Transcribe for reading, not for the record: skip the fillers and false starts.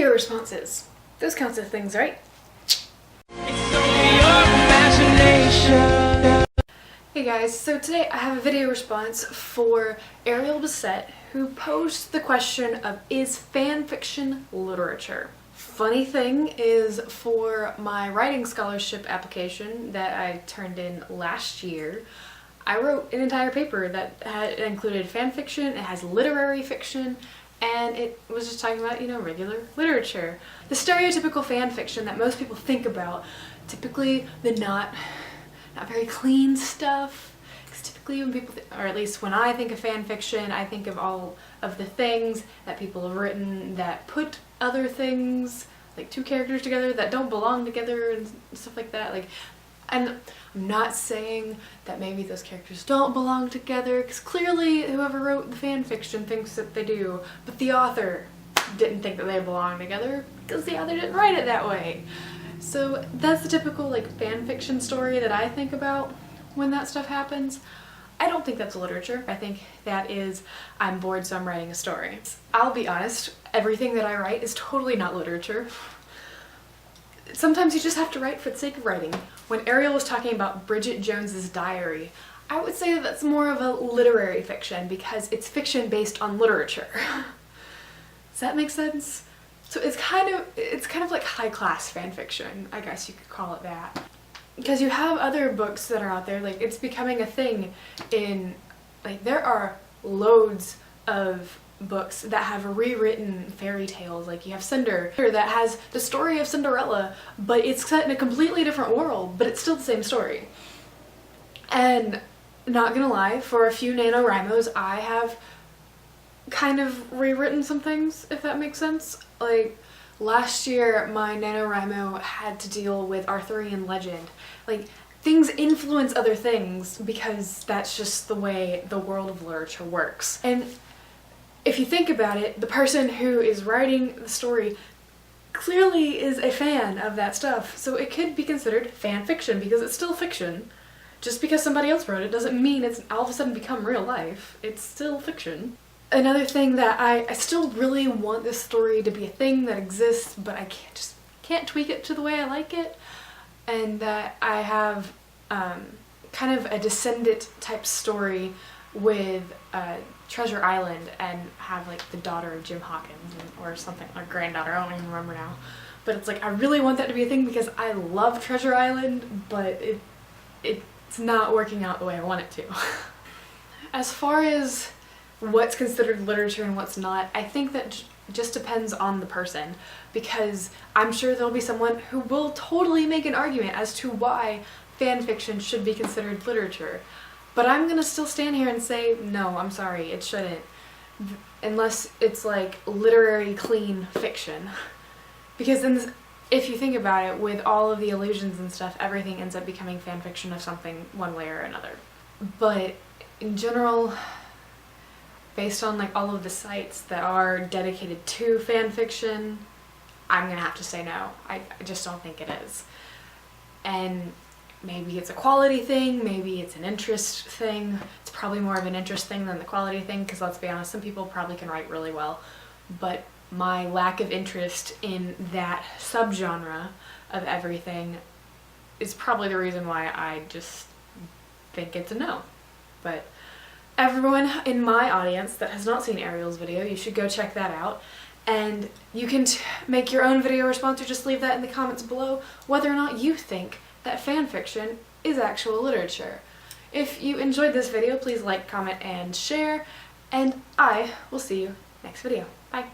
video responses. Those counts as things, right? Hey guys, so today I have a video response for Ariel, who posed the question of, is fanfiction literature? Funny thing is, for my writing scholarship application that I turned in last year, I wrote an entire paper that included fanfiction, it has literary fiction, and it was just talking about, regular literature. The stereotypical fanfiction that most people think about, typically the not very clean stuff, because typically when people, or at least when I think of fanfiction, I think of all of the things that people have written that put other things, like two characters together that don't belong together and stuff like that. And I'm not saying that maybe those characters don't belong together, because clearly whoever wrote the fanfiction thinks that they do, but the author didn't think that they belong together because the author didn't write it that way. So that's the typical fanfiction story that I think about when that stuff happens. I don't think that's literature. I think that is, I'm bored so I'm writing a story. I'll be honest, everything that I write is totally not literature. Sometimes you just have to write for the sake of writing. When Ariel was talking about Bridget Jones's diary, I would say that that's more of a literary fiction because it's fiction based on literature. Does that make sense? So it's kind of like high class fan fiction, I guess you could call it that. Because you have other books that are out there, it's becoming a thing in, there are loads of books that have rewritten fairy tales. You have Cinder that has the story of Cinderella, but it's set in a completely different world, but it's still the same story. And not gonna lie, for a few NaNoWriMos, I have kind of rewritten some things, if that makes sense. Last year, my NaNoWriMo had to deal with Arthurian legend. Things influence other things because that's just the way the world of literature works. And if you think about it, the person who is writing the story clearly is a fan of that stuff, so it could be considered fan fiction because it's still fiction. Just because somebody else wrote it doesn't mean it's all of a sudden become real life. It's still fiction. Another thing that I still really want this story to be a thing that exists, but I can't tweak it to the way I like it, and that I have kind of a descendant type story with Treasure Island, and have the daughter of Jim Hawkins or something, or granddaughter, I don't even remember now. But it's I really want that to be a thing because I love Treasure Island, but it's not working out the way I want it to. As far as what's considered literature and what's not, I think that just depends on the person, because I'm sure there'll be someone who will totally make an argument as to why fanfiction should be considered literature. But I'm gonna still stand here and say, no, I'm sorry, it shouldn't. Unless it's literary clean fiction. Because then, if you think about it, with all of the illusions and stuff, everything ends up becoming fanfiction of something one way or another. But in general, based on all of the sites that are dedicated to fanfiction, I'm gonna have to say no. I just don't think it is. And maybe it's a quality thing, maybe it's an interest thing. It's probably more of an interest thing than the quality thing, because let's be honest, some people probably can write really well, but my lack of interest in that subgenre of everything is probably the reason why I just think it's a no. But everyone in my audience that has not seen Ariel's video, you should go check that out. And you can make your own video response or just leave that in the comments below whether or not you think that fanfiction is actual literature. If you enjoyed this video, please like, comment, and share, and I will see you next video. Bye!